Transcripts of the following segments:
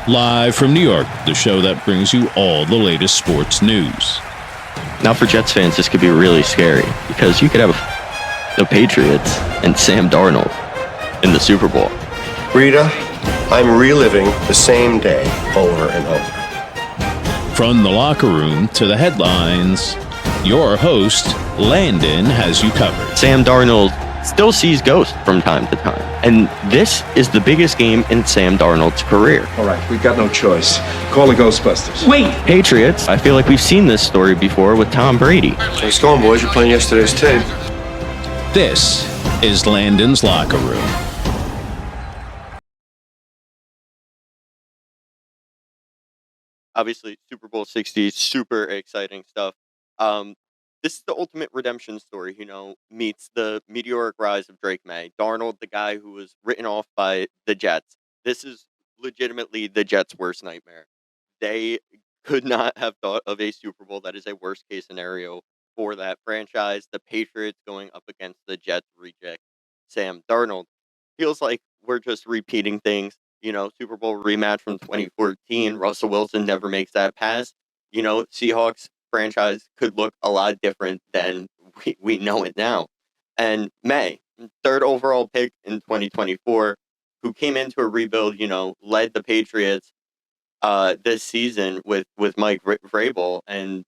Live from New York, the show that brings you all the latest sports news. Now for Jets fans, this could be really scary because you could have the Patriots and Sam Darnold in the Super Bowl. Rita, I'm reliving the same day over and over. From the locker room to the headlines, your host, Landon, has you covered. Sam Darnold still sees ghosts from time to time, and this is the biggest game in Sam Darnold's career. All right, we've got no choice. Call the Ghostbusters. Wait! Patriots, I feel like we've seen this story before with Tom Brady. Nice going, boys. You're playing yesterday's tape. This is Landon's Locker Room. Obviously, Super Bowl 60, super exciting stuff. This is the ultimate redemption story, meets the meteoric rise of Drake May. Darnold, the guy who was written off by the Jets. This is legitimately the Jets' worst nightmare. They could not have thought of a Super Bowl that is a worst-case scenario for that franchise. The Patriots going up against the Jets reject Sam Darnold. Feels like we're just repeating things. Super Bowl rematch from 2014. Russell Wilson never makes that pass. Seahawks franchise could look a lot different than we know it now. And May, third overall pick in 2024, who came into a rebuild, led the Patriots this season with Mike Vrabel and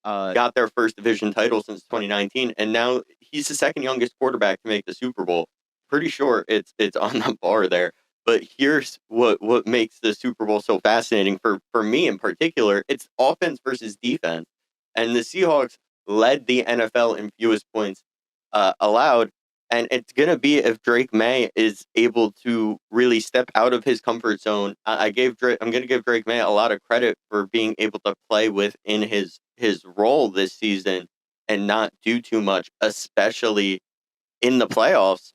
got their first division title since 2019. And now he's the second youngest quarterback to make the Super Bowl. Pretty sure it's on the bar there. But here's what makes the Super Bowl so fascinating for me in particular. It's offense versus defense. And the Seahawks led the NFL in fewest points allowed. And it's going to be if Drake May is able to really step out of his comfort zone. I'm going to give Drake May a lot of credit for being able to play within his role this season and not do too much, especially in the playoffs.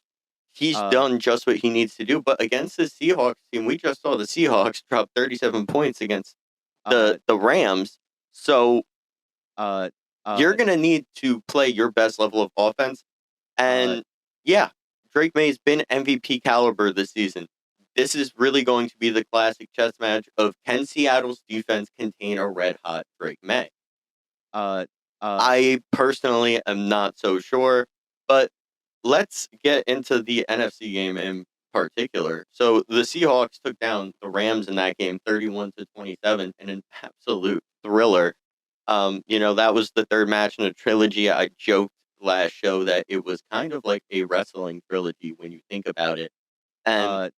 He's done just what he needs to do. But against the Seahawks team, we just saw the Seahawks drop 37 points against the Rams. So you're going to need to play your best level of offense. And Drake May's been MVP caliber this season. This is really going to be the classic chess match of can Seattle's defense contain a red-hot Drake May? I personally am not so sure, but let's get into the NFC game in particular. So the Seahawks took down the Rams in that game 31-27 in an absolute thriller. That was the third match in a trilogy. I joked last show that it was kind of like a wrestling trilogy when you think about it. And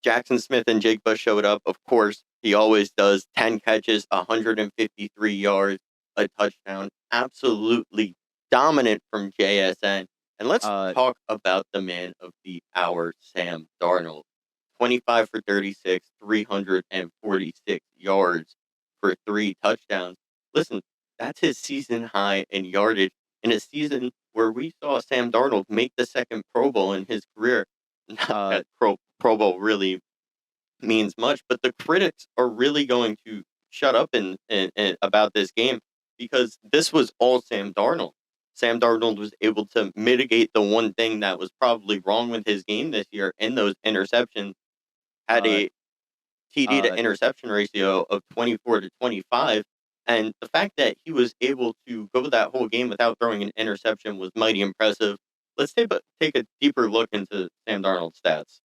Jackson Smith and Jake Bush showed up. Of course, he always does. 10 catches, 153 yards, a touchdown. Absolutely dominant from JSN. And let's talk about the man of the hour, Sam Darnold. 25 for 36, 346 yards for 3 touchdowns. Listen, that's his season high in yardage in a season where we saw Sam Darnold make the second Pro Bowl in his career. Not that Pro Bowl really means much, but the critics are really going to shut up in about this game because this was all Sam Darnold. Sam Darnold was able to mitigate the one thing that was probably wrong with his game this year in those interceptions. Had a TD to interception ratio of 24-25. And the fact that he was able to go that whole game without throwing an interception was mighty impressive. Let's take a deeper look into Sam Darnold's stats.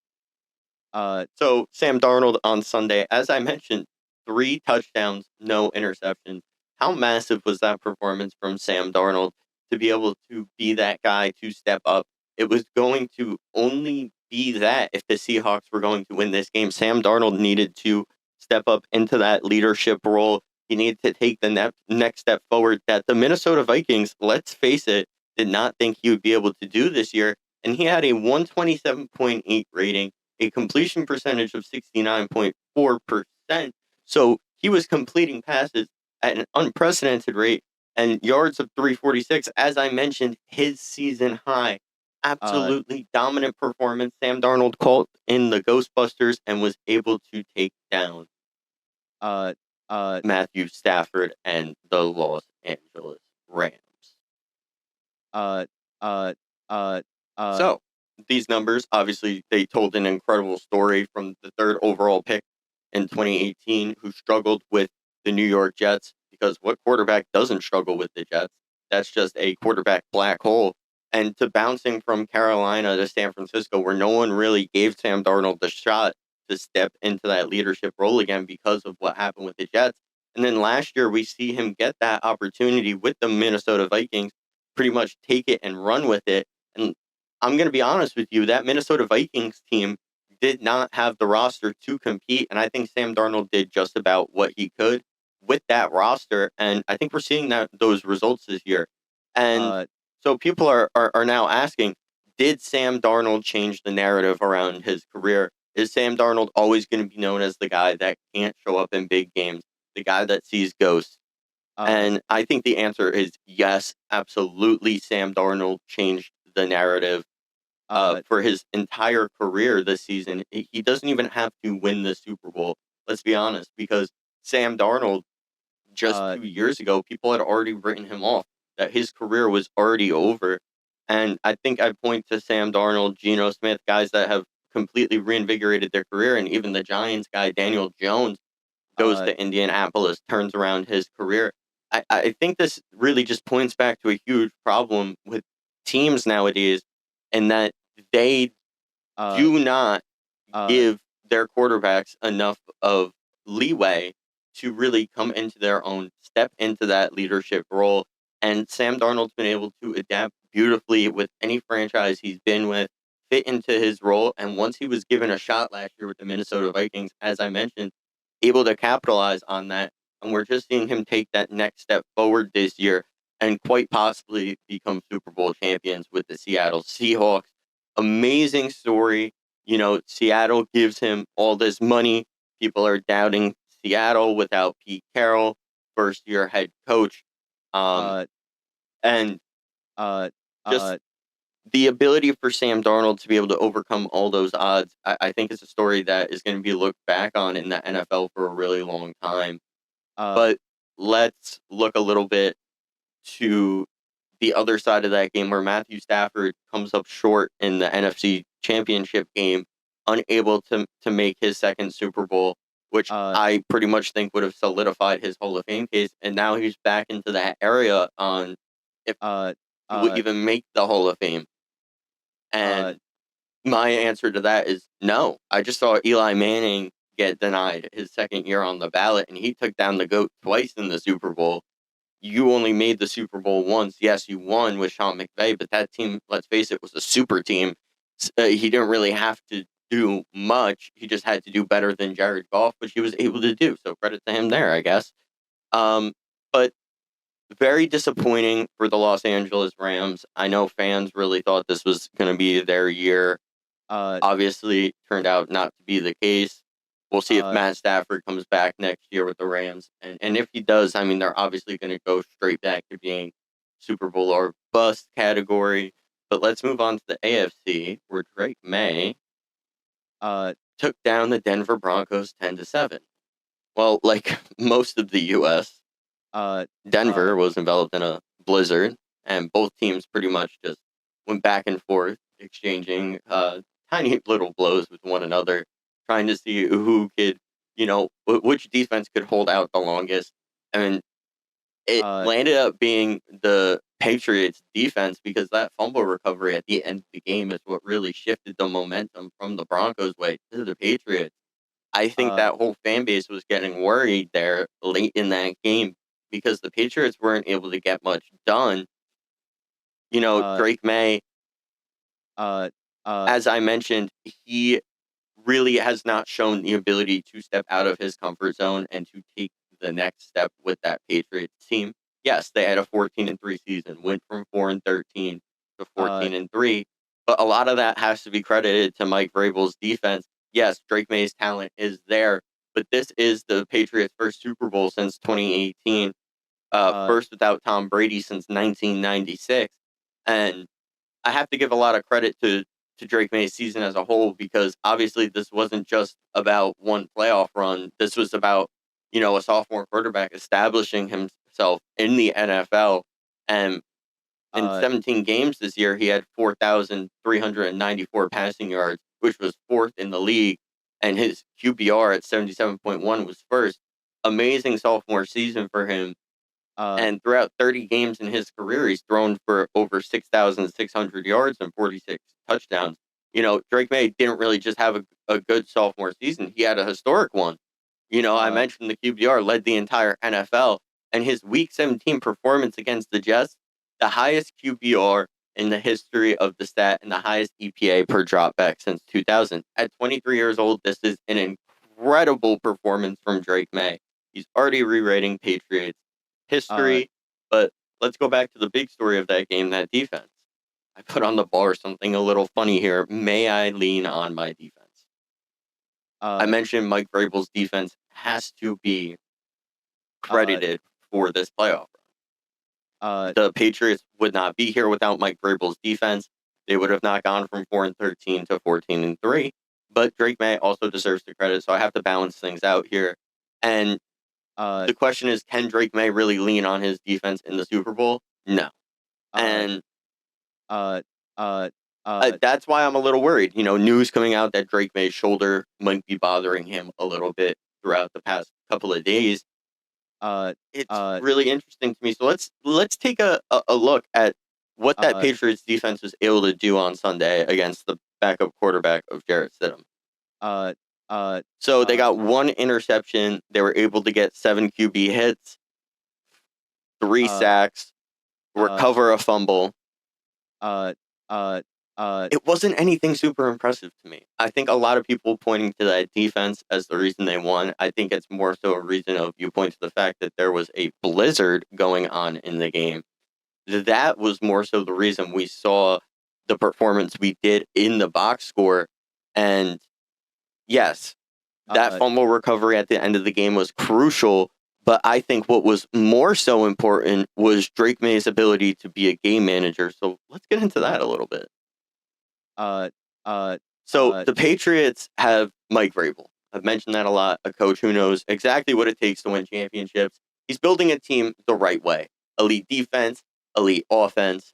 So Sam Darnold on Sunday, as I mentioned, 3 touchdowns, no interceptions. How massive was that performance from Sam Darnold? To be able to be that guy to step up. It was going to only be that if the Seahawks were going to win this game. Sam Darnold needed to step up into that leadership role. He needed to take the next step forward that the Minnesota Vikings, let's face it, did not think he would be able to do this year. And he had a 127.8 rating, a completion percentage of 69.4%. So he was completing passes at an unprecedented rate. And yards of 346, as I mentioned, his season high. Absolutely dominant performance. Sam Darnold called in the Ghostbusters and was able to take down Matthew Stafford and the Los Angeles Rams. So these numbers, obviously, they told an incredible story from the third overall pick in 2018 who struggled with the New York Jets, because what quarterback doesn't struggle with the Jets? That's just a quarterback black hole. And to bouncing from Carolina to San Francisco, where no one really gave Sam Darnold the shot to step into that leadership role again because of what happened with the Jets. And then last year, we see him get that opportunity with the Minnesota Vikings, pretty much take it and run with it. And I'm going to be honest with you, that Minnesota Vikings team did not have the roster to compete. And I think Sam Darnold did just about what he could with that roster. And I think we're seeing those results this year. And so people are now asking, did Sam Darnold change the narrative around his career? Is Sam Darnold always going to be known as the guy that can't show up in big games, the guy that sees ghosts? And I think the answer is yes, absolutely. Sam Darnold changed the narrative for his entire career this season. He doesn't even have to win the Super Bowl, let's be honest, because Sam Darnold, just 2 years ago, people had already written him off, that his career was already over. And I think I point to Sam Darnold, Geno Smith, guys that have completely reinvigorated their career, and even the Giants guy, Daniel Jones, goes to Indianapolis, turns around his career. I think this really just points back to a huge problem with teams nowadays, and that they do not give their quarterbacks enough of leeway to really come into their own, step into that leadership role. And Sam Darnold's been able to adapt beautifully with any franchise he's been with, fit into his role. And once he was given a shot last year with the Minnesota Vikings, as I mentioned, able to capitalize on that. And we're just seeing him take that next step forward this year and quite possibly become Super Bowl champions with the Seattle Seahawks. Amazing story. You know, Seattle gives him all this money. People are doubting Seattle without Pete Carroll, first-year head coach. And just the ability for Sam Darnold to be able to overcome all those odds, I think is a story that is going to be looked back on in the NFL for a really long time. But let's look a little bit to the other side of that game, where Matthew Stafford comes up short in the NFC Championship game, unable to make his second Super Bowl, which I pretty much think would have solidified his Hall of Fame case. And now he's back into that area on if he would even make the Hall of Fame. And my answer to that is no. I just saw Eli Manning get denied his second year on the ballot, and he took down the GOAT twice in the Super Bowl. You only made the Super Bowl once. Yes, you won with Sean McVay, but that team, let's face it, was a super team. He didn't really have to do much. He just had to do better than Jared Goff, which he was able to do. So credit to him there, I guess. But very disappointing for the Los Angeles Rams. I know fans really thought this was going to be their year. Obviously, turned out not to be the case. We'll see if Matt Stafford comes back next year with the Rams. And if he does, I mean, they're obviously going to go straight back to being Super Bowl or bust category. But let's move on to the AFC, where Drake May took down the Denver Broncos 10-7. Well, like most of the U.S., Denver was enveloped in a blizzard, and both teams pretty much just went back and forth, exchanging tiny little blows with one another, trying to see who could, which defense could hold out the longest. And it landed up being the Patriots defense, because that fumble recovery at the end of the game is what really shifted the momentum from the Broncos' way to the Patriots. I think that whole fan base was getting worried there late in that game because the Patriots weren't able to get much done. Drake May, as I mentioned, he really has not shown the ability to step out of his comfort zone and to take the next step with that Patriots team. Yes, they had a 14-3 season, went from 4-13 to 14-3, but a lot of that has to be credited to Mike Vrabel's defense. Yes, Drake May's talent is there, but this is the Patriots' first Super Bowl since 2018, first without Tom Brady since 1996, and I have to give a lot of credit to Drake May's season as a whole, because obviously this wasn't just about one playoff run. This was about, a sophomore quarterback establishing himself in the NFL. And in 17 games this year, he had 4,394 passing yards, which was fourth in the league. and his QBR at 77.1 was first. Amazing sophomore season for him. And throughout 30 games in his career, he's thrown for over 6,600 yards and 46 touchdowns. Drake May didn't really just have a good sophomore season. He had a historic one. I mentioned the QBR led the entire NFL, and his Week 17 performance against the Jets, the highest QBR in the history of the stat and the highest EPA per dropback since 2000. At 23 years old, this is an incredible performance from Drake May. He's already rewriting Patriots history, but let's go back to the big story of that game, that defense. I put on the bar something a little funny here. May I lean on my defense? I mentioned Mike Vrabel's defense has to be credited for this playoff run. The Patriots would not be here without Mike Vrabel's defense. They would have not gone from 4-13 to 14-3. But Drake May also deserves the credit, so I have to balance things out here. And the question is, can Drake May really lean on his defense in the Super Bowl? No. And that's why I'm a little worried. News coming out that Drake May's shoulder might be bothering him a little bit throughout the past couple of days. It's really interesting to me. So let's take a look at what that Patriots defense was able to do on Sunday against the backup quarterback of Jarrett Stidham. So they got one interception. They were able to get 7 QB hits, 3 sacks, recover a fumble. It wasn't anything super impressive to me. I think a lot of people pointing to that defense as the reason they won. I think it's more so a reason of you point to the fact that there was a blizzard going on in the game. That was more so the reason we saw the performance we did in the box score. And yes, that fumble recovery at the end of the game was crucial. But I think what was more so important was Drake May's ability to be a game manager. So let's get into that a little bit. So the Patriots have Mike Vrabel. I've mentioned that a lot. A coach who knows exactly what it takes to win championships. He's building a team the right way. Elite defense, elite offense.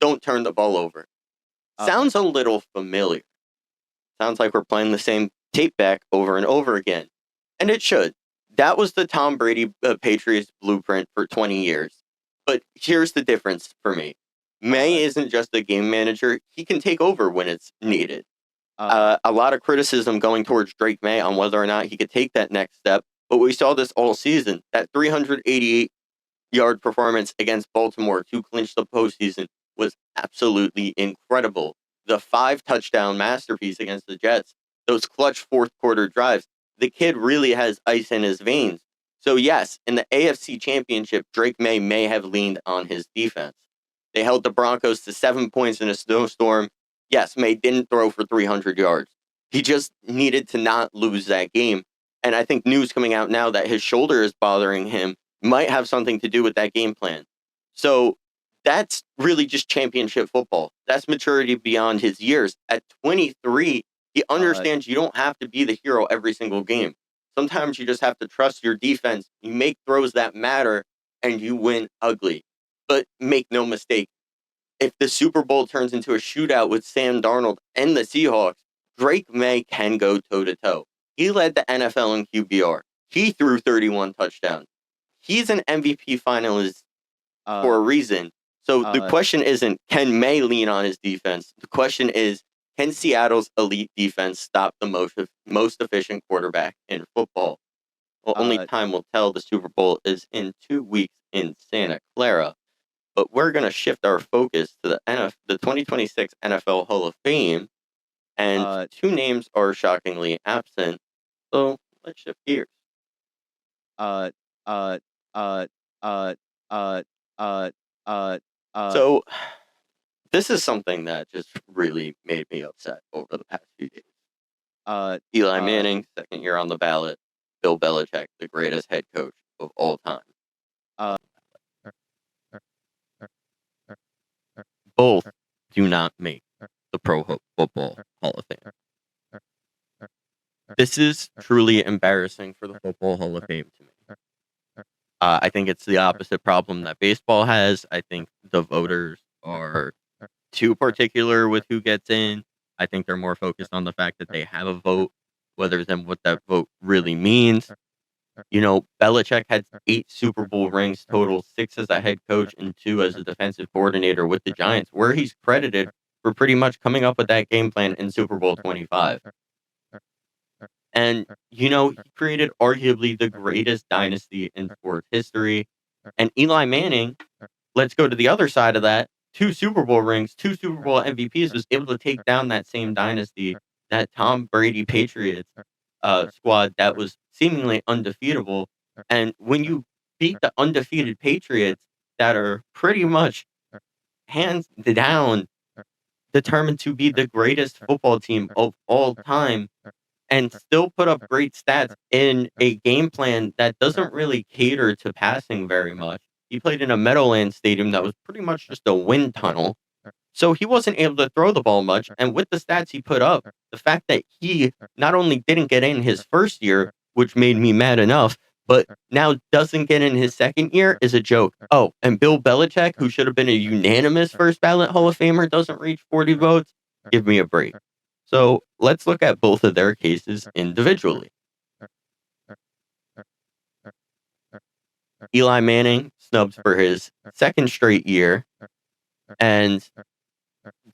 Don't turn the ball over. Sounds a little familiar. Sounds like we're playing the same tape back over and over again. And it should. That was the Tom Brady Patriots blueprint for 20 years. But here's the difference for me. May isn't just a game manager. He can take over when it's needed. A lot of criticism going towards Drake May on whether or not he could take that next step. But we saw this all season. That 388-yard performance against Baltimore to clinch the postseason was absolutely incredible. The 5-touchdown masterpiece against the Jets, those clutch fourth-quarter drives, the kid really has ice in his veins. So yes, in the AFC Championship, Drake may have leaned on his defense. They held the Broncos to 7 points in a snowstorm. Yes, May didn't throw for 300 yards. He just needed to not lose that game. And I think news coming out now that his shoulder is bothering him might have something to do with that game plan. So that's really just championship football. That's maturity beyond his years. At 23, he understands you don't have to be the hero every single game. Sometimes you just have to trust your defense. You make throws that matter, and you win ugly. But make no mistake, if the Super Bowl turns into a shootout with Sam Darnold and the Seahawks, Drake May can go toe-to-toe. He led the NFL in QBR. He threw 31 touchdowns. He's an MVP finalist for a reason. So the question isn't, can May lean on his defense? The question is, can Seattle's elite defense stop the most efficient quarterback in football? Well, only time will tell. The Super Bowl is in 2 weeks in Santa Clara. But we're going to shift our focus to the 2026 NFL Hall of Fame. And 2 names are shockingly absent. So let's shift gears. So this is something that just really made me upset over the past few days. Eli Manning, second year on the ballot. Bill Belichick, the greatest head coach of all time. Both do not make the Pro Football Hall of Fame. This is truly embarrassing for the Football Hall of Fame to me. I think it's the opposite problem that baseball has. I think the voters are too particular with who gets in. I think they're more focused on the fact that they have a vote whether than what that vote really means. Belichick had 8 Super Bowl rings total, 6 as a head coach and 2 as a defensive coordinator with the Giants, where he's credited for pretty much coming up with that game plan in Super Bowl 25. And, he created arguably the greatest dynasty in sports history. And Eli Manning, let's go to the other side of that. 2 Super Bowl rings, 2 Super Bowl MVPs, was able to take down that same dynasty, that Tom Brady Patriots squad that was seemingly undefeatable. And when you beat the undefeated Patriots that are pretty much hands down determined to be the greatest football team of all time, and still put up great stats in a game plan that doesn't really cater to passing very much. He played in a Meadowlands stadium that was pretty much just a wind tunnel. So he wasn't able to throw the ball much. And with the stats he put up, the fact that he not only didn't get in his first year, which made me mad enough, but now doesn't get in his second year is a joke. Oh, and Bill Belichick, who should have been a unanimous first ballot Hall of Famer, doesn't reach 40 votes. Give me a break. So let's look at both of their cases individually. Eli Manning snubs for his second straight year, and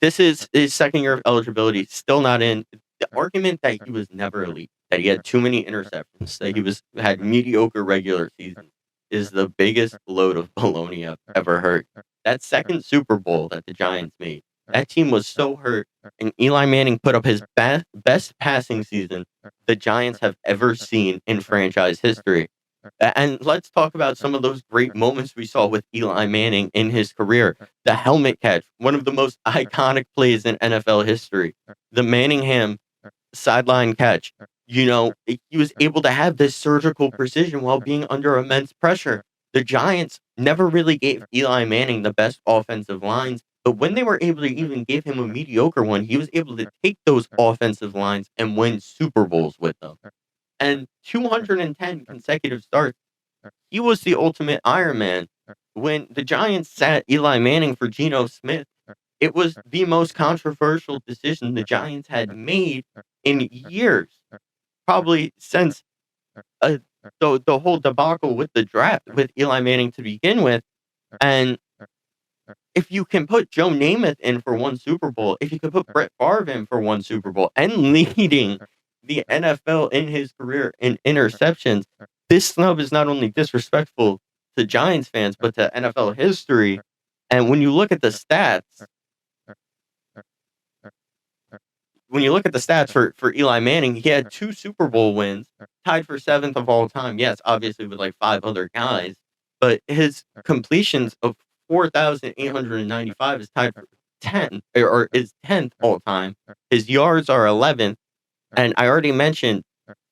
this is his second year of eligibility, still not in. The argument that he was never elite, that he had too many interceptions, that he had mediocre regular seasons, is the biggest load of baloney I've ever heard. That second Super Bowl that the Giants made, that team was so hurt, and Eli Manning put up his best passing season the Giants have ever seen in franchise history. And let's talk about some of those great moments we saw with Eli Manning in his career. The helmet catch, one of the most iconic plays in NFL history. The Manningham sideline catch. He was able to have this surgical precision while being under immense pressure. The Giants never really gave Eli Manning the best offensive lines, but when they were able to even give him a mediocre one, he was able to take those offensive lines and win Super Bowls with them. And 210 consecutive starts, he was the ultimate Iron Man. When the Giants sat Eli Manning for Geno Smith, it was the most controversial decision the Giants had made in years, probably since the whole debacle with the draft with Eli Manning to begin with. And if you can put Joe Namath in for one Super Bowl, if you could put Brett Favre in for one Super Bowl, and leading the NFL in his career in interceptions, this snub is not only disrespectful to Giants fans, but to NFL history. And when you look at the stats, for Eli Manning, he had 2 Super Bowl wins, tied for 7th of all time. Yes, obviously with like 5 other guys, but his completions of 4,895 is tied for 10, or is 10th all time. His yards are 11th, and I already mentioned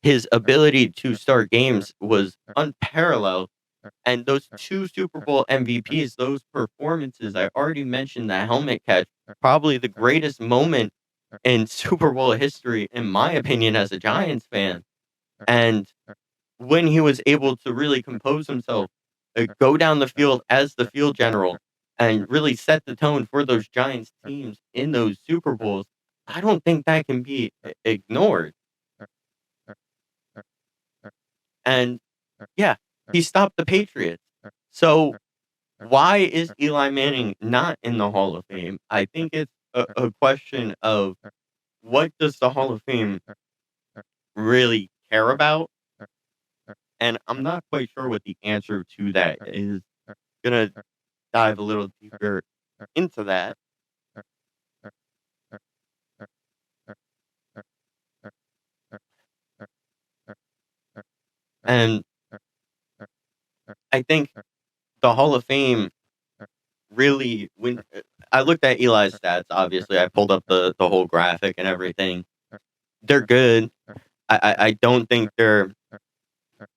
his ability to start games was unparalleled. And those 2 Super Bowl MVPs, those performances, I already mentioned the helmet catch, probably the greatest moment in Super Bowl history, in my opinion, as a Giants fan. And when he was able to really compose himself, go down the field as the field general, and really set the tone for those Giants teams in those Super Bowls, I don't think that can be ignored. And yeah, he stopped the Patriots. So why is Eli Manning not in the Hall of Fame? I think it's a question of, what does the Hall of Fame really care about? And I'm not quite sure what the answer to that is. Gonna dive a little deeper into that. And I think the Hall of Fame really, when I looked at Eli's stats, obviously I pulled up the whole graphic and everything. They're good. I don't think they're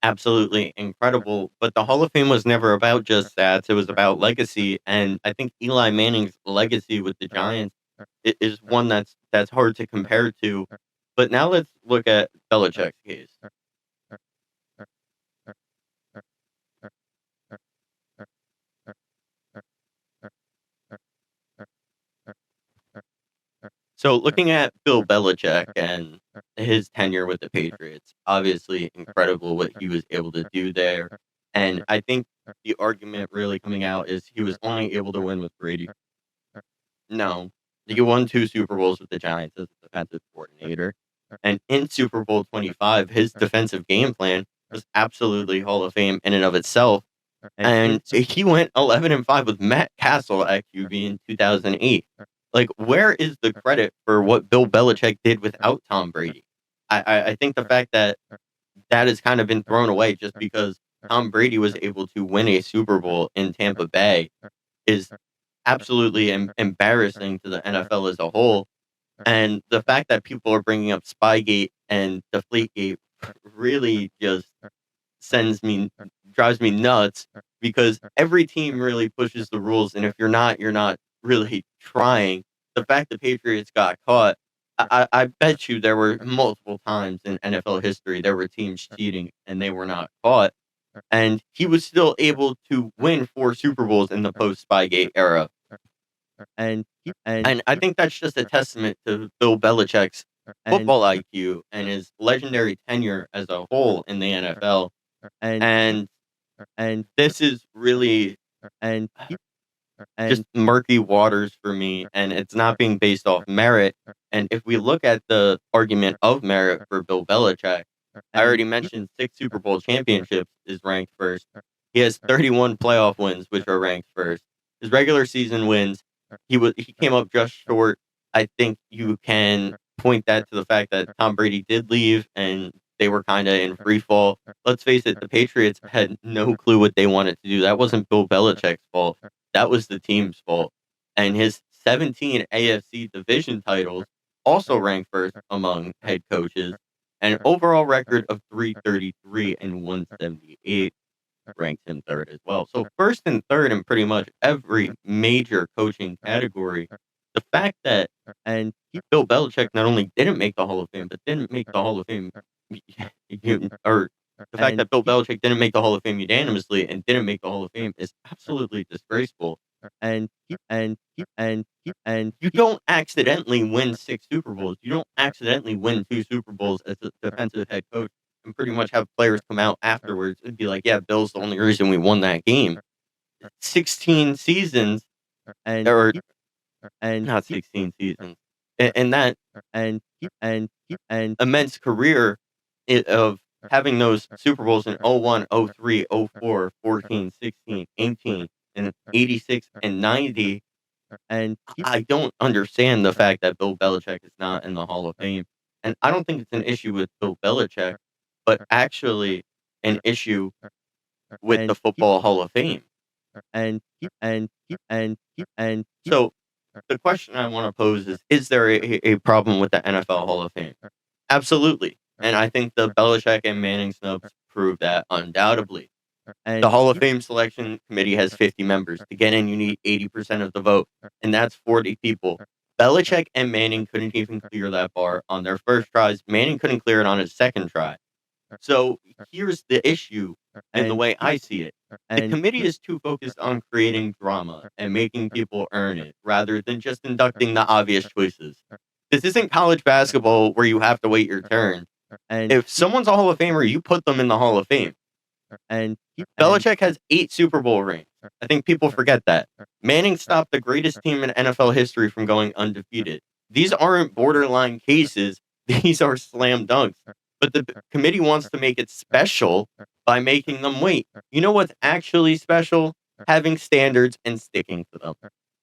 absolutely incredible, but the Hall of Fame was never about just stats. It was about legacy, and I think Eli Manning's legacy with the Giants is one that's hard to compare to. But now let's look at Belichick's case. So looking at Bill Belichick and his tenure with the Patriots. Obviously, incredible what he was able to do there. And I think the argument really coming out is he was only able to win with Brady. No, he won 2 Super Bowls with the Giants as a defensive coordinator. And in Super Bowl 25, his defensive game plan was absolutely Hall of Fame in and of itself. And he went 11-5 with Matt Castle at QB in 2008. Like, where is the credit for what Bill Belichick did without Tom Brady? I think the fact that has kind of been thrown away just because Tom Brady was able to win a Super Bowl in Tampa Bay is absolutely embarrassing to the NFL as a whole. And the fact that people are bringing up Spygate and Deflategate really just drives me nuts, because every team really pushes the rules, and if you're not really trying. The fact the Patriots got caught, I bet you there were multiple times in NFL history there were teams cheating and they were not caught, and he was still able to win 4 Super Bowls in the post Spygate era. And I think that's just a testament to Bill Belichick's football IQ and his legendary tenure as a whole in the NFL. And this is really just murky waters for me, and it's not being based off merit. And if we look at the argument of merit for Bill Belichick, I already mentioned 6 Super Bowl championships is ranked first. He has 31 playoff wins, which are ranked first. His regular season wins, he came up just short. I think you can point that to the fact that Tom Brady did leave and they were kind of in free fall. Let's face it, the Patriots had no clue what they wanted to do. That wasn't Bill Belichick's fault. That was the team's fault. And his 17 AFC division titles also ranked first among head coaches. An overall record of 333 and 178 ranked him third as well. So first and third in pretty much every major coaching category. The fact that Bill Belichick not only didn't make the Hall of Fame, but didn't make the Hall of Fame, or the fact that Bill Belichick didn't make the Hall of Fame unanimously and didn't make the Hall of Fame is absolutely disgraceful. And you don't accidentally win 6 Super Bowls. You don't accidentally win 2 Super Bowls as a defensive head coach and pretty much have players come out afterwards and be like, yeah, Bill's the only reason we won that game. 16 seasons, or not 16 seasons, and that immense career of having those Super Bowls in 01, 03, 04, 14, 16, 18, and 86 and 90. And I don't understand the fact that Bill Belichick is not in the Hall of Fame. And I don't think it's an issue with Bill Belichick, but actually an issue with the Football Hall of Fame. So the question I want to pose is there a problem with the NFL Hall of Fame? Absolutely. And I think the Belichick and Manning snubs prove that undoubtedly. The Hall of Fame selection committee has 50 members. To get in, you need 80% of the vote, and that's 40 people. Belichick and Manning couldn't even clear that bar on their first tries. Manning couldn't clear it on his second try. So here's the issue in the way I see it. The committee is too focused on creating drama and making people earn it rather than just inducting the obvious choices. This isn't college basketball where you have to wait your turn. If someone's a Hall of Famer, you put them in the Hall of Fame. Belichick has 8 Super Bowl rings. I think people forget that. Manning stopped the greatest team in NFL history from going undefeated. These aren't borderline cases. These are slam dunks. But the committee wants to make it special by making them wait. You know what's actually special? Having standards and sticking to them.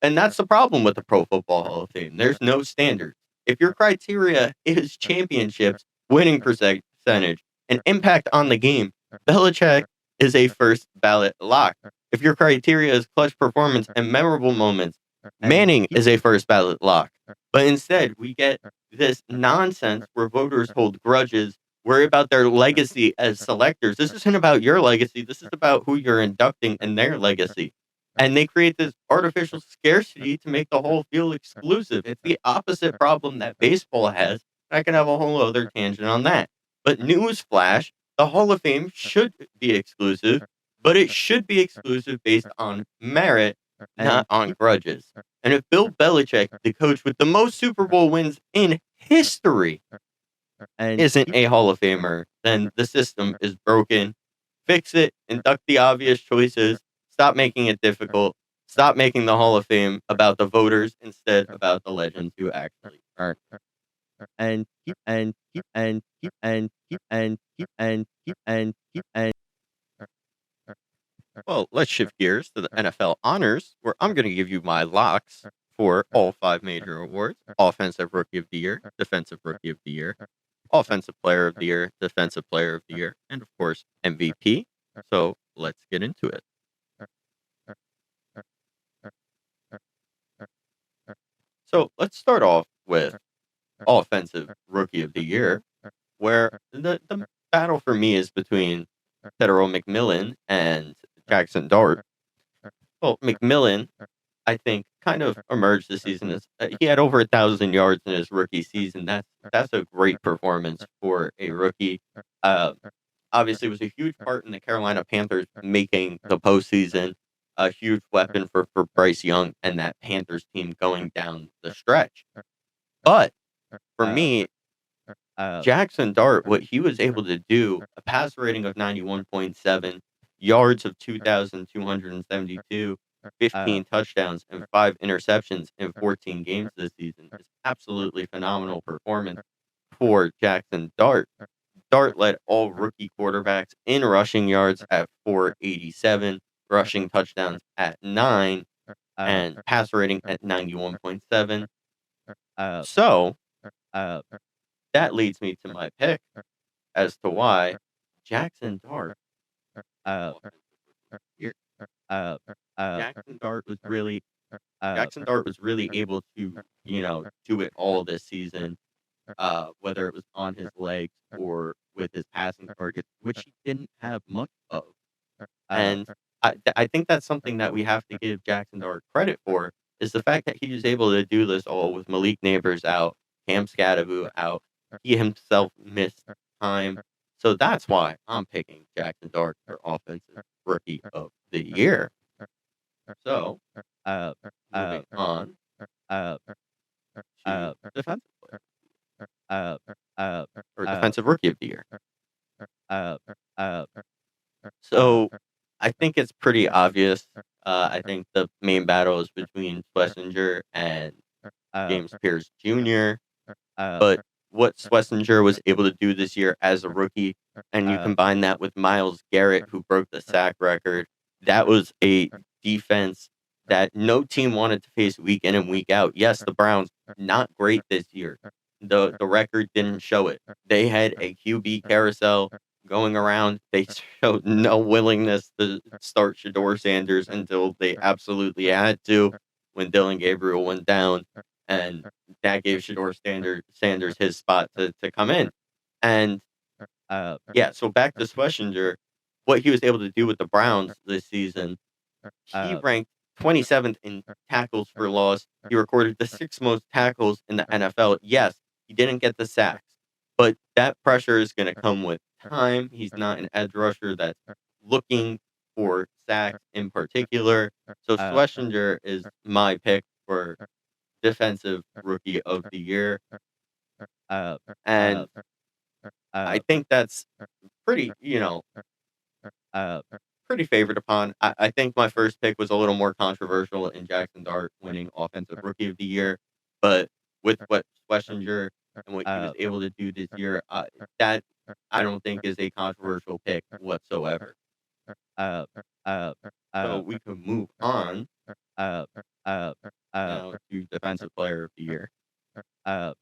And that's the problem with the Pro Football Hall of Fame. There's no standards. If your criteria is championships, winning percentage, and impact on the game, Belichick is a first ballot lock. If your criteria is clutch performance and memorable moments, Manning is a first ballot lock. But instead, we get this nonsense where voters hold grudges, worry about their legacy as selectors. This isn't about your legacy. This is about who you're inducting and their legacy. And they create this artificial scarcity to make the whole feel exclusive. It's the opposite problem that baseball has. I can have a whole other tangent on that. But newsflash, the Hall of Fame should be exclusive, but it should be exclusive based on merit, not on grudges. And if Bill Belichick, the coach with the most Super Bowl wins in history, isn't a Hall of Famer, then the system is broken. Fix it, induct the obvious choices, stop making it difficult, stop making the Hall of Fame about the voters instead about the legends who actually are. Well, let's shift gears to the NFL honors, where I'm going to give you my locks for all 5 major awards: Offensive Rookie of the Year, Defensive Rookie of the Year, Offensive Player of the Year, Defensive Player of the Year, and of course, MVP. So let's get into it. So let's start off with Offensive Rookie of the Year, where the battle for me is between Federal McMillan and Jackson Dart. Well, McMillan, I think, kind of emerged this season as he had over 1,000 yards in his rookie season. That's a great performance for a rookie. Uh, Obviously, was a huge part in the Carolina Panthers making the postseason. A huge weapon for Bryce Young and that Panthers team going down the stretch. But for me, Jackson Dart, what he was able to do, a passer rating of 91.7, yards of 2,272, 15 touchdowns, and 5 interceptions in 14 games this season is absolutely phenomenal performance for Jackson Dart. Dart led all rookie quarterbacks in rushing yards at 487, rushing touchdowns at 9, and passer rating at 91.7. So that leads me to my pick as to why Jackson Dart. Here. Jackson Dart was really able to, do it all this season, whether it was on his legs or with his passing targets, which he didn't have much of. And I think that's something that we have to give Jackson Dart credit for, is the fact that he was able to do this all with Malik Neighbors out, Cam Scadaboo out. He himself missed time. So that's why I'm picking Jackson Dart for Offensive Rookie of the Year. So, moving on to Defensive Player or Defensive Rookie of the Year. So, I think it's pretty obvious. I think the main battle is between Schlesinger and James Pierce Jr. But what Schlesinger was able to do this year as a rookie, and you combine that with Myles Garrett, who broke the sack record, that was a defense that no team wanted to face week in and week out. Yes, the Browns, not great this year. The record didn't show it. They had a QB carousel going around. They showed no willingness to start Shador Sanders until they absolutely had to, when Dylan Gabriel went down, and that gave Shador Sanders his spot to come in. And so back to Schlesinger, what he was able to do with the Browns this season, he ranked 27th in tackles for loss. He recorded the 6th most tackles in the NFL. Yes, he didn't get the sacks, but that pressure is going to come with time. He's not an edge rusher that's looking for sacks in particular. So Schlesinger is my pick for Defensive Rookie of the Year. And I think that's pretty, pretty favored upon. I think my first pick was a little more controversial in Jackson Dart winning Offensive Rookie of the Year, but with what Schlesinger and what he was able to do this year, that I don't think is a controversial pick whatsoever. So we can move on now to Defensive Player of the Year. I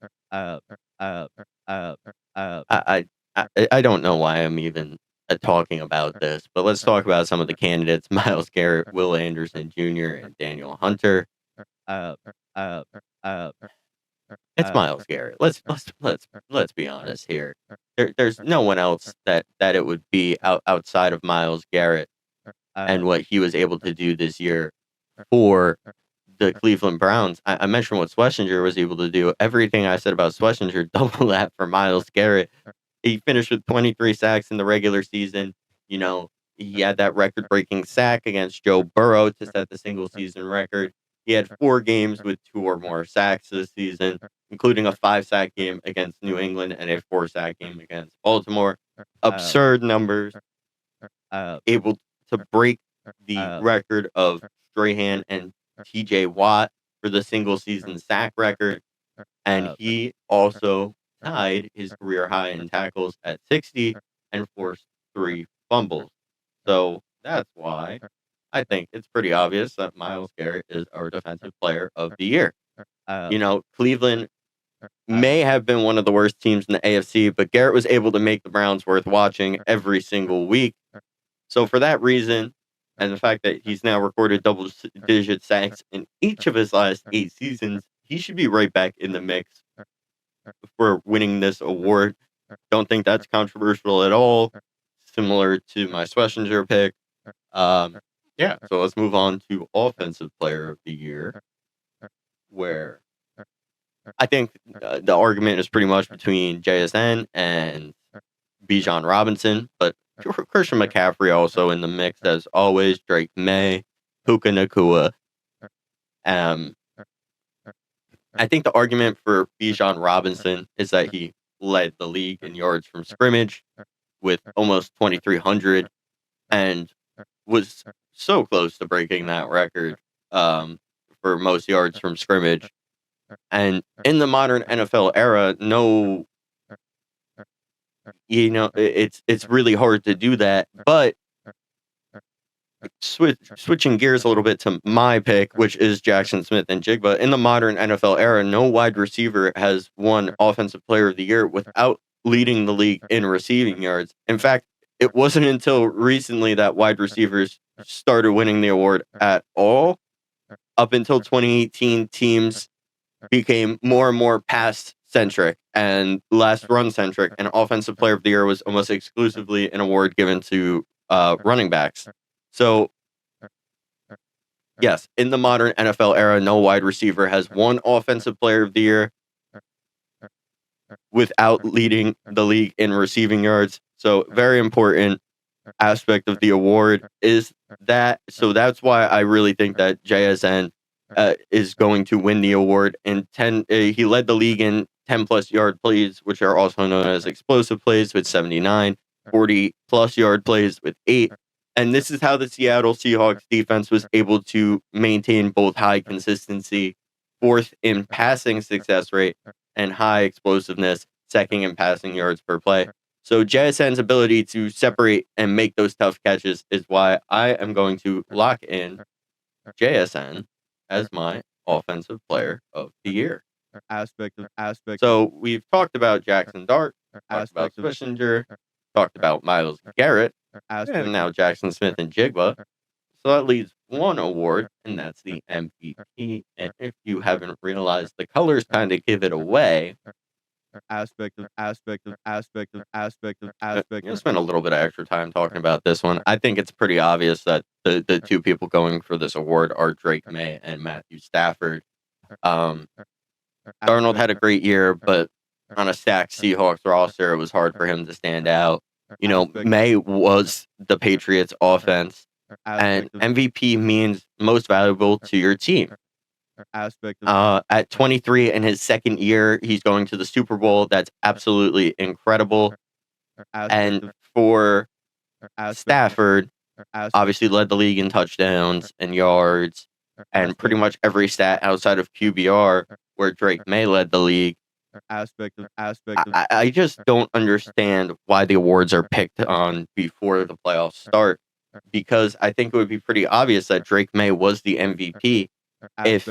don't know why I'm even talking about this, but let's talk about some of the candidates: Myles Garrett, Will Anderson Jr., and Daniel Hunter. It's Myles Garrett. Let's be honest here. There's no one else that it would be outside of Myles Garrett and what he was able to do this year for the Cleveland Browns. I mentioned what Schlesinger was able to do. Everything I said about Schlesinger, double that for Myles Garrett. He finished with 23 sacks in the regular season. He had that record-breaking sack against Joe Burrow to set the single-season record. He had 4 games with 2 or more sacks this season. including a 5-sack game against New England and a 4-sack game against Baltimore. Absurd numbers, able to break the record of Strahan and TJ Watt for the single season sack record. And he also tied his career high in tackles at 60 and forced 3 fumbles. So that's why I think it's pretty obvious that Myles Garrett is our defensive player of the year. Cleveland may have been one of the worst teams in the AFC, but Garrett was able to make the Browns worth watching every single week. So for that reason, and the fact that he's now recorded double-digit sacks in each of his last 8 seasons, he should be right back in the mix for winning this award. Don't think that's controversial at all. Similar to my Schlesinger pick. So let's move on to Offensive Player of the Year, where I think the argument is pretty much between JSN and Bijan Robinson, but Christian McCaffrey also in the mix as always. Drake May, Puka Nacua. I think the argument for Bijan Robinson is that he led the league in yards from scrimmage with almost 2,300 and was so close to breaking that record for most yards from scrimmage. And in the modern NFL era, it's really hard to do that. But switching gears a little bit to my pick, which is Jackson Smith and Jigba. In the modern NFL era, no wide receiver has won Offensive Player of the Year without leading the league in receiving yards. In fact, it wasn't until recently that wide receivers started winning the award at all. Up until 2018, teams became more and more pass-centric and less run-centric, and Offensive Player of the Year was almost exclusively an award given to running backs. So, yes, in the modern NFL era, no wide receiver has won Offensive Player of the Year without leading the league in receiving yards. So, very important aspect of the award is that. So, that's why I really think that JSN is going to win the award. In 10, he led the league in 10-plus yard plays, which are also known as explosive plays, with 79, 40-plus yard plays with 8. And this is how the Seattle Seahawks defense was able to maintain both high consistency, 4th in passing success rate, and high explosiveness, 2nd in passing yards per play. So JSN's ability to separate and make those tough catches is why I am going to lock in JSN as my Offensive Player of the Year. So we've talked about Jackson Dart, talked about Schlesinger, talked about Myles Garrett, and now Jackson Smith and Jigba. So that leaves one award, and that's the MVP. And if you haven't realized, the colors kind of give it away. I'm gonna spend a little bit of extra time talking about this one. I think it's pretty obvious that the two people going for this award are Drake May and Matthew Stafford. Darnold had a great year, but on a stacked Seahawks roster, it was hard for him to stand out. May was the Patriots' offense, and MVP means most valuable to your team. At 23 in his second year, he's going to the Super Bowl. That's absolutely incredible. And for Stafford, obviously led the league in touchdowns and yards, and pretty much every stat outside of QBR, where Drake May led the league. I just don't understand why the awards are picked on before the playoffs start, because I think it would be pretty obvious that Drake May was the MVP if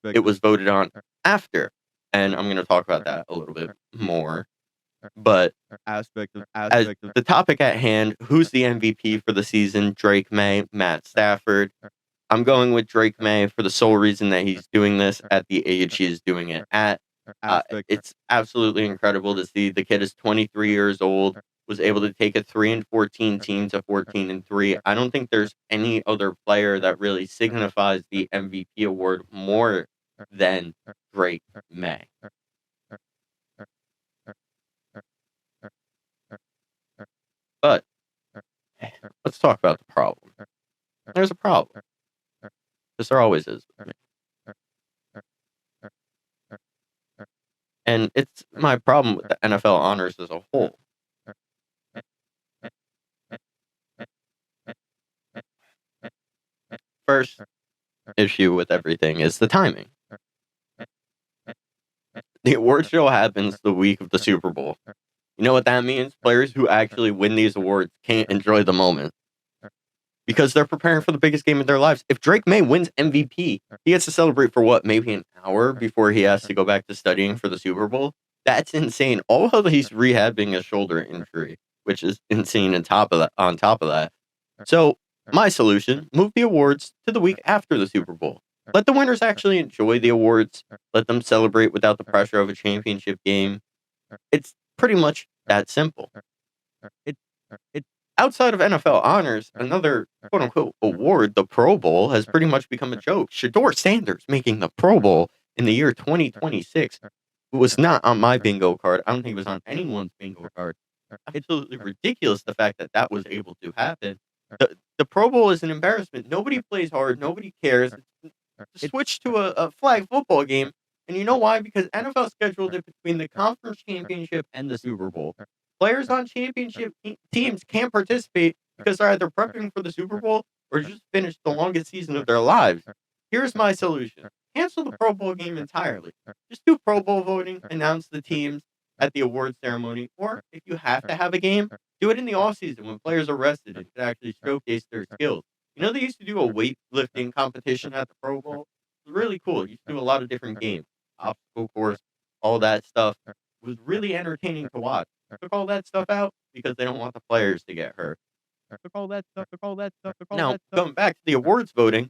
it was voted on after. And I'm going to talk about that a little bit more. But as the topic at hand, who's the MVP for the season? Drake May, Matt Stafford. I'm going with Drake May for the sole reason that he's doing this at the age he is doing it at. It's absolutely incredible to see. The kid is 23 years old, was able to take a 3-14 team to 14-3. I don't think there's any other player that really signifies the MVP award more than Drake May. But let's talk about the problem. There's a problem. Because there always is with me. And it's my problem with the NFL honors as a whole. First issue with everything is the timing. The award show happens the week of the Super Bowl. You know what that means? Players who actually win these awards can't enjoy the moment because they're preparing for the biggest game of their lives. If Drake May wins MVP, he gets to celebrate for what, maybe an hour before he has to go back to studying for the Super Bowl? That's insane. All while he's rehabbing a shoulder injury, which is insane on top of that. So, my solution, move the awards to the week after the Super Bowl. Let the winners actually enjoy the awards. Let them celebrate without the pressure of a championship game. It's pretty much that simple. It outside of NFL honors, another quote unquote award, the Pro Bowl, has pretty much become a joke. Shador Sanders making the Pro Bowl in the year 2026 was not on my bingo card. I don't think it was on anyone's bingo card. Absolutely ridiculous the fact that that was able to happen. The Pro Bowl is an embarrassment. Nobody plays hard. Nobody cares. Switch to a flag football game. And you know why? Because NFL scheduled it between the conference championship and the Super Bowl. Players on championship teams can't participate because they're either prepping for the Super Bowl or just finished the longest season of their lives. Here's my solution. Cancel the Pro Bowl game entirely. Just do Pro Bowl voting, announce the teams at the awards ceremony, or if you have to have a game, do it in the offseason when players are rested and can actually showcase their skills. You know, they used to do a weightlifting competition at the Pro Bowl. It was really cool. You used to do a lot of different games, obstacle course, all that stuff. It was really entertaining to watch. Took all that stuff out because they don't want the players to get hurt. Now, going back to the awards voting,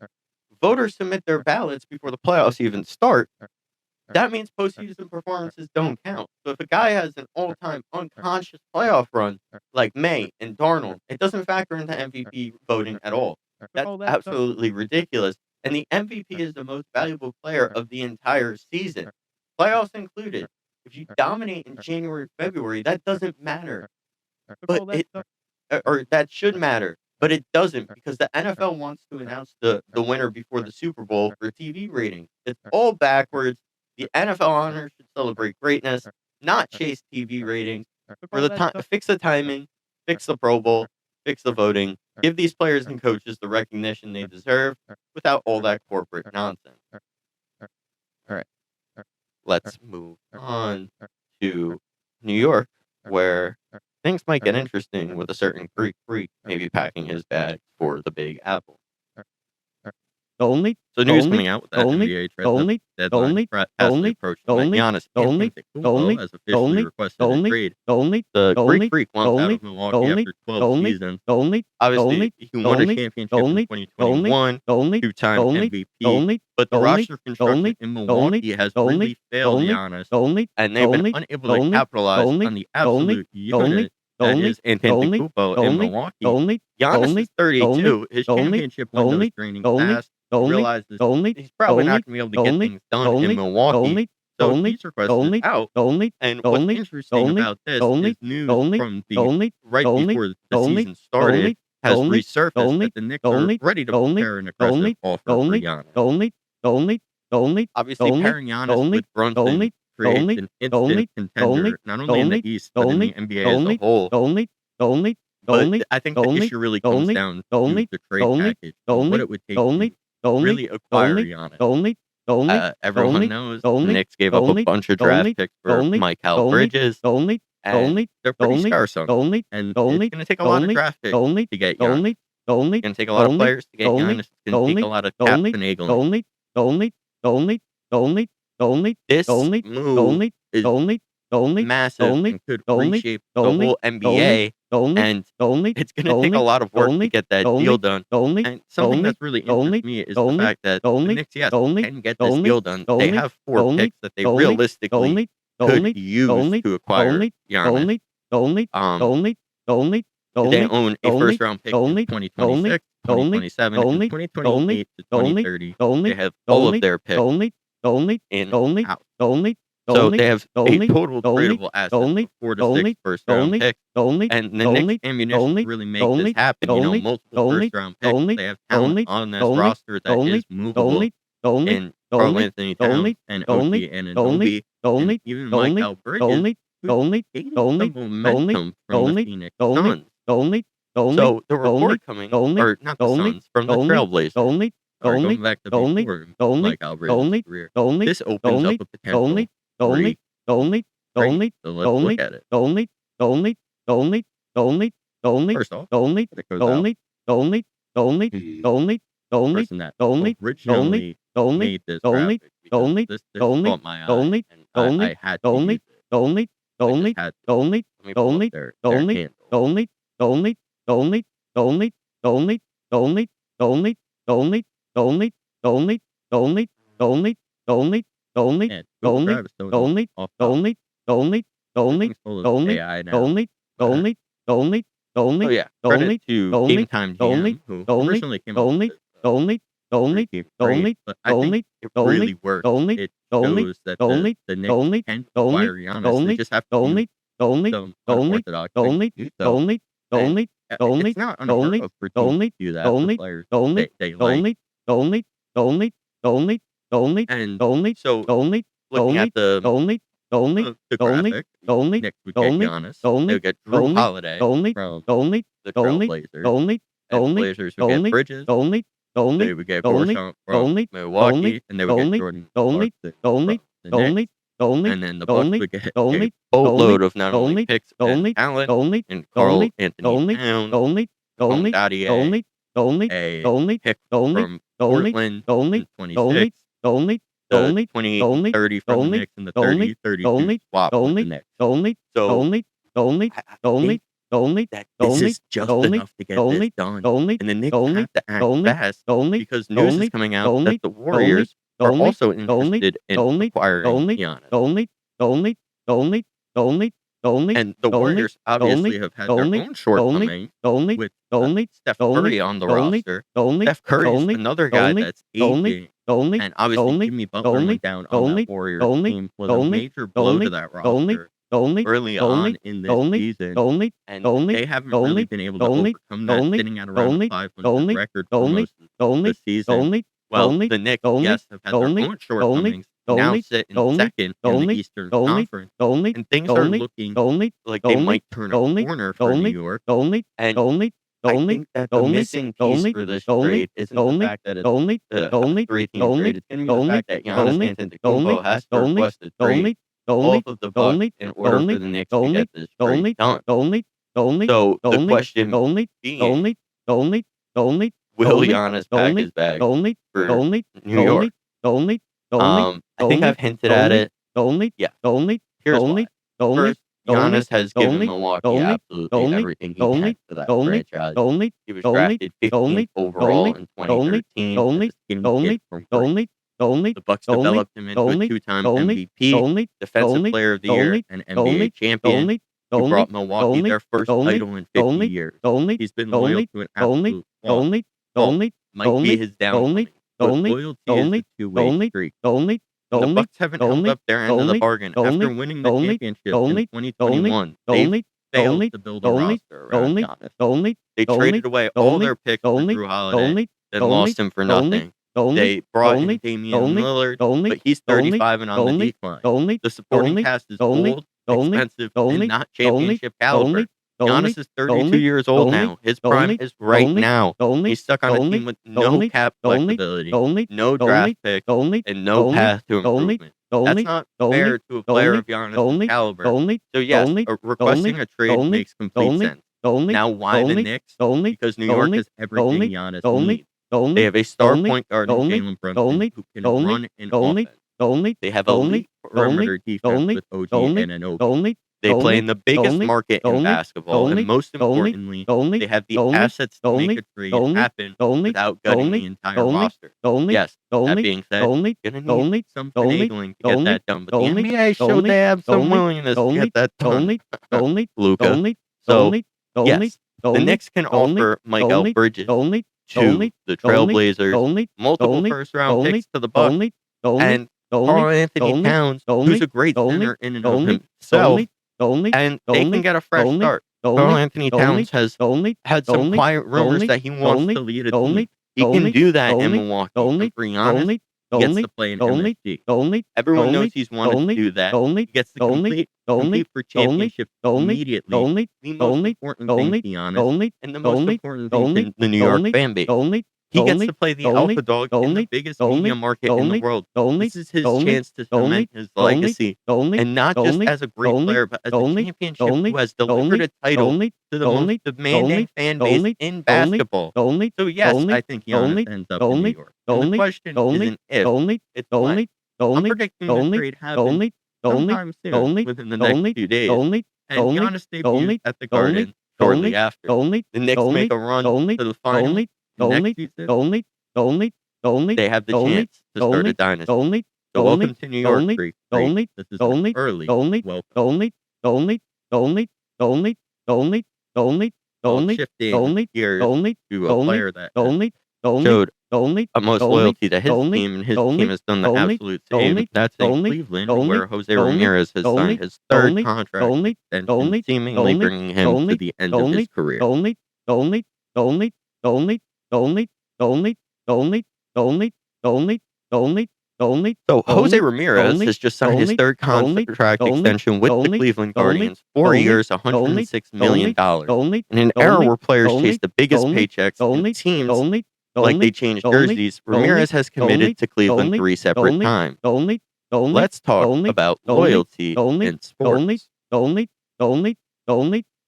voters submit their ballots before the playoffs even start. That means postseason performances don't count. So if a guy has an all-time unconscious playoff run like May and Darnold, it doesn't factor into MVP voting at all. That's absolutely ridiculous. And the MVP is the most valuable player of the entire season, playoffs included. If you dominate in January, February, that doesn't matter. Or that should matter, but it doesn't because the NFL wants to announce the winner before the Super Bowl for TV ratings. It's all backwards. The NFL honors should celebrate greatness, not chase TV ratings. Fix the timing, fix the Pro Bowl, fix the voting, give these players and coaches the recognition they deserve without all that corporate nonsense. All right. Let's move on to New York, where things might get interesting with a certain Greek freak maybe packing his bag for the Big Apple. So news coming out with that NBA trade deadline fastly approaching. Giannis has officially requested a trade. The Greek freak wants out of Milwaukee after 12 seasons. Obviously, he won a championship in 2021, two-time MVP, but the roster construction in Milwaukee has really failed Giannis, and they've been unable to capitalize on the absolute unit that is Antetokounmpo in Milwaukee. Giannis is 32. His championship window is draining fast. Realizes he's probably not going to be able to get things done in Milwaukee, so he's requested out. And what's interesting about this is news from the right before the season started has resurfaced that the Knicks are ready to prepare an aggressive offer for Giannis. Obviously, pairing Giannis with Brunson creates an instant contender, not only in the East, but in the NBA as a whole. But I think the issue really comes down to the trade package, what it would take to really acquire Giannis. Everyone knows the Knicks gave up a bunch of draft picks for Mikal Bridges, and they're pretty scarce on them. And it's going to take a lot of draft picks to get Giannis. It's going to take a lot of players to get Giannis. It's going to take a lot of cap finagling. This move is massive and could reshape the whole NBA, and it's going to take a lot of work to get that deal done. And something that's really interesting to me is the fact that the Knicks, yes, can get this deal done. They have 4 picks that they realistically could use to acquire Giannis. They own a first-round pick in 2026, 2027, and 2028 to 2030. They have all of their picks in-house. So they have a total tradable asset of 4 to 6 first-round picks, and the Knicks ammunition to really make this happen. You know, multiple first-round picks. They have talent on this roster that is movable in Karl Anthony Towns and OG Anunoby. and even Mikal Bridges, who gained some momentum from the Phoenix Suns. So the report coming, or not the Suns, from the Trailblazers, or going back to before Mikal Bridges' career, this opens up a potential three trade. So let's look at it. First off, it goes out. The person that originally made this graphic, because this caught my eye, and I had to use it. I just had to. Let me pull up their handle. And Google Travis Tony off top. Everything's full of AI now. Oh yeah, credit to Game Time GM, who originally came up with this trade, but I think it really works. It shows that the Knicks can acquire Giannis. They just have to do some unorthodox things to do so. And it's not unheard of for teams to do that with players they like. And so, looking at the graphic, Knicks would get Giannis. They would get Drew Holiday from the Trailblazers. And Blazers would get Bridges. They would get Gorshon from Milwaukee, and they would get Jordan Clarkson from the Knicks. And then the Bucks would get a boatload of not only picks and talent, and Karl Anthony Towns, Dondier, a pick from Portland in 26, the 20-30 from the Knicks, and the 30-32 swap with the Knicks. So I think that this is just enough to get this done. And the Knicks have to act fast, because news is coming out that the Warriors are also interested in acquiring Giannis. And the Warriors obviously have had their own shortcomings with Steph Curry on the roster. Steph Curry is another guy that's aging. And obviously Jimmy Butler went down on that Warriors team, was a major blow to that roster early on in this season. And they haven't really been able to overcome that, sitting at around the 500 record for most of the season. Well, the Knicks, yes, have had their own shortcomings, now sit in second in the Eastern Conference, and things are looking like they might turn a corner for New York. And I think that the missing piece for this trade isn't the fact that it's a three-team trade. It's going to be the fact that Giannis Antetokounmpo has to request a trade off of the Bucks in order for the Knicks to get this trade done. So the question being, will Giannis pack his bag for New York? I think I've hinted at it. Yeah. Here's why. First, Giannis has given Milwaukee absolutely everything he can for that franchise. He was drafted 15th overall in 2013 as a skinny kid from Greece. The Bucks developed him into a two-time MVP, Defensive Player of the Year, and NBA champion. He brought Milwaukee their first title in 50 years. He's been loyal to an absolute fault. Might be his downfall, but loyalty is a two-way streak. The Bucks haven't held up their end of the bargain. After winning the championship in 2021, they failed to build a roster around Giannis. They traded away all their picks for Drew Holiday, then lost him for nothing. They brought in Damian Lillard, but he's 35 and on the decline. The supporting cast is old, expensive, and not championship caliber. Giannis is 32 years old now. His prime is right now. He's stuck on a team with no cap flexibility, no draft picks, and no path to improvement. That's not fair to a player of Giannis' caliber. So yes, requesting a trade makes complete sense. Now why the Knicks? Because New York has everything Giannis needs. They have a star point guard in Jalen Brunson who can run an offense. They have elite perimeter defense with OG Anunoby. They play in the biggest market in basketball, and most importantly, they have the assets to make a trade happen without gutting the entire roster. Yes, that being said, gonna need some finagling to get that done, but the NBA showed they have some willingness to get that done. Luka. So, yes, the Knicks can offer Mikal Bridges to the Trailblazers, multiple first-round picks to the Bucks, and Karl Anthony Towns, who's a great center in and of himself, and they can get a fresh start. Karl Anthony Towns has had some quiet rumors that he wants to lead a team. He can do that in Milwaukee. And for Giannis, He gets to play in MSG. Everyone knows he's wanted to do that. He gets to compete for championship immediately. The most important thing, to be honest, and the most important thing to the New York fan base. He gets to play the alpha dog in the biggest media market in the world. This is his chance to cement his legacy, and not just as a great player, but as a championship who has delivered a title to the most demanding fan base in basketball. So yes, I think Giannis ends up in New York. And the question isn't if, it's when. I'm predicting the trade happens sometime soon, within the next few days. And Giannis debuts at the Garden shortly after. The Knicks make a run to the final. Next season, they have the chance to start a dynasty. So welcome to New York, Freak. This is early. Shifting gears to a player that showed utmost loyalty to his team, and his team has done the absolute same. That's in Cleveland, where Jose Ramirez has signed his third contract extension, seemingly bringing him to the end of his career. So Jose Ramirez has just signed his third contract extension with the Cleveland Guardians, 4 years, $106 million. In an era where players chase the biggest paychecks and teams like they change jerseys, Ramirez has committed to Cleveland 3 separate times. Let's talk about loyalty in sports.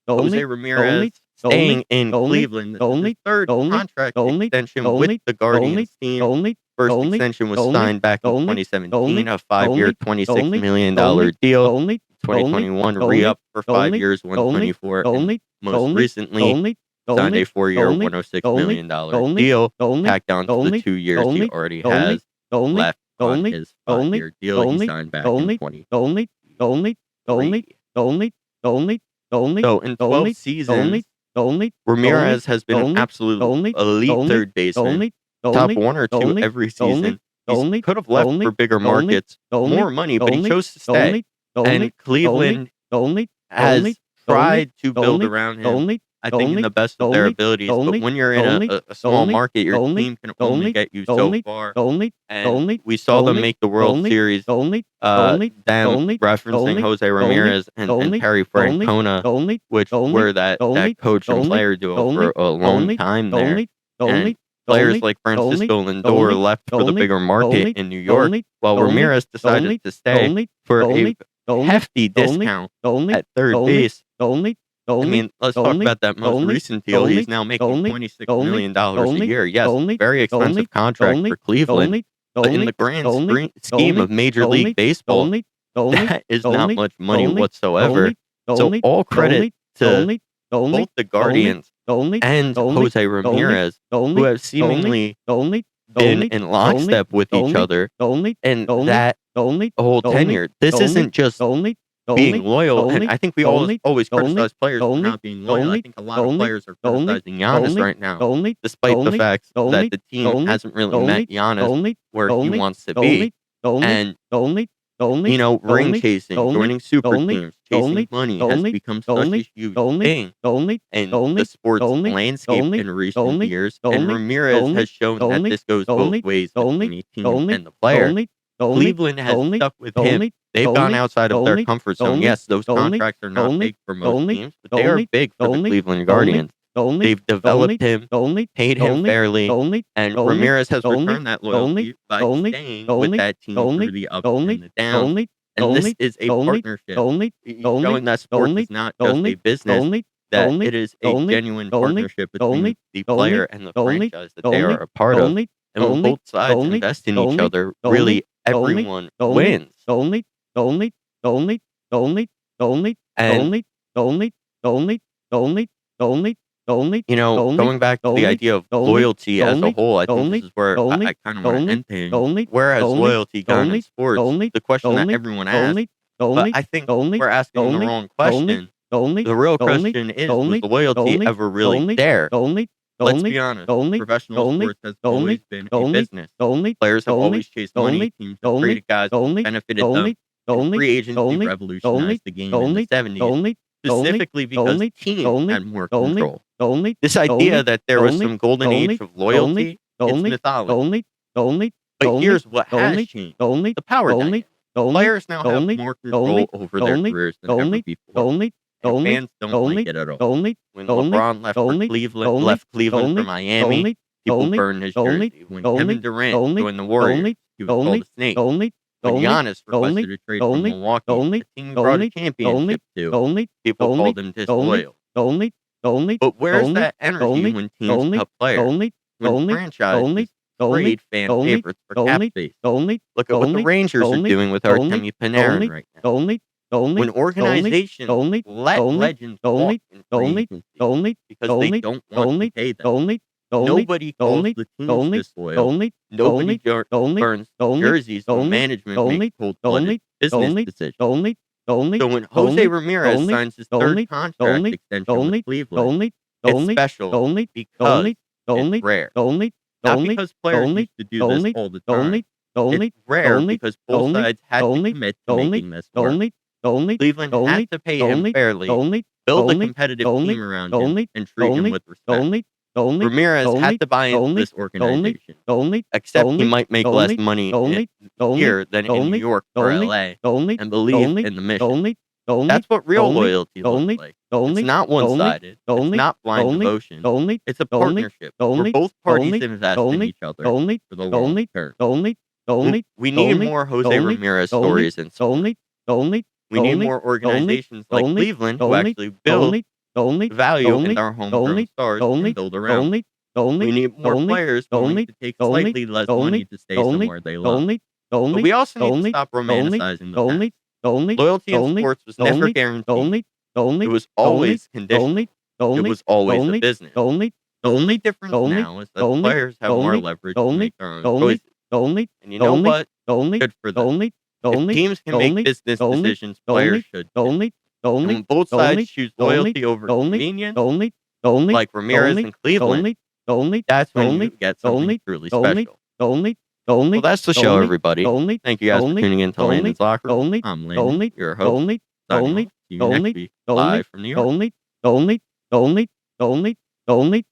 Jose Ramirez staying in Cleveland, his third contract extension with the Guardians team. First extension was signed back in 2017, a 5-year, $26 million deal. 2021 re-up for 5 years, $124 million. Most recently, signed a 4-year, $106 million deal, tacked on to the 2 years he already has left on his 5-year deal he signed back in 2020. So in 12 seasons, Ramirez has been an absolute elite third baseman, top 1 or 2 every season. He could have left for bigger markets, more money, but he chose to stay. And Cleveland has tried to build around him, I think, in the best of their abilities. But when you're in a small market, your team can only get you so far. And we saw them make the World Series, them referencing Jose Ramirez and Terry Francona, which were that coach and player duo for a long time there. And players like Francisco Lindor left for the bigger market in New York, while Ramirez decided to stay for a hefty discount at third base. I mean, let's talk about that most recent deal. He's now making $26 million a year. Yes, very expensive contract for Cleveland, but in the grand scheme of Major League Baseball, that is not much money whatsoever. So all credit to both the Guardians and Jose Ramirez, who have seemingly been in lockstep with each other, and that whole tenure. This isn't just being loyal, and I think we always criticize players for not being loyal. I think a lot of players are criticizing Giannis right now, despite the fact that the team hasn't really met Giannis where he wants to be. And ring chasing, joining super teams, chasing money has become such a huge thing in the sports landscape in recent years. And Ramirez has shown that this goes both ways between a team and the player. Cleveland has stuck with him. They've gone outside of their comfort zone. Yes, those contracts are not big for most teams, but they are big for the Cleveland Guardians. They've developed him, paid him fairly, and Ramirez has returned that loyalty by staying with that team through the ups and the downs. And this is a partnership, showing that sports is not just a business, that it is a genuine partnership between the player and the franchise that they are a part of. And when both sides invest in each other, really everyone wins. Going back to the idea of loyalty as a whole, I think this is where I kind of want to end things. Where has loyalty gone in sports? The question that everyone asks, but I think we're asking the wrong question. The real question is, was loyalty ever really there? Let's be honest, professional sports has always been a business. Players have always chased money, teams have traded guys who benefited them, and free agency revolutionized the game in the 70s, specifically because teams had more control. This idea that there was some golden age of loyalty, it's mythology. But here's what has changed. The power dynamic. Players now have more control over their careers than ever before. And fans don't like it at all. When LeBron left Cleveland for Miami, people burned his jersey. When Kevin Durant joined the Warriors, he was called a snake. When Giannis requested a trade from Milwaukee, the team he brought a championship to, people called him disloyal. But where's that energy when teams cut players? When franchises trade fan favorites for cap space? Look at what the Rangers are doing with Artemi Panarin right now. When organizations let legends walk in free agency because they don't want to pay them. Nobody calls the teams disloyal. Nobody burns jerseys when management makes cold-blooded business decisions. So when Jose Ramirez signs his third contract extension with Cleveland, it's special because it's rare. Not because players used to do this all the time. It's rare because both sides had to commit to making this work. Cleveland had to pay him fairly, build a competitive team around him, and treat him with respect. Ramirez had to buy into this organization, except he might make less money here than in New York or LA, and believe in the mission. That's what real loyalty looks like. It's not one-sided. It's not blind devotion. It's a partnership where both parties invest in each other for the long term. We need more Jose Ramirez stories in sports. We need more organizations like Cleveland who actually build value in our homegrown stars and build around. We need more players willing to take slightly less money to stay somewhere they love. But we also need to stop romanticizing the past. Loyalty in sports was never guaranteed. It was always conditional. It was always a business. The only difference now is that players have more leverage to make their own choices. And you know what? Good for them. If teams can make business decisions, players should too. And when both sides choose loyalty over convenience, like Ramirez and Cleveland, that's when you get something truly special. Well, that's the show, everybody. Thank you guys for tuning in to Landon's Locker Room. I'm Landon, your host. Signing off. See you next week, live from New York.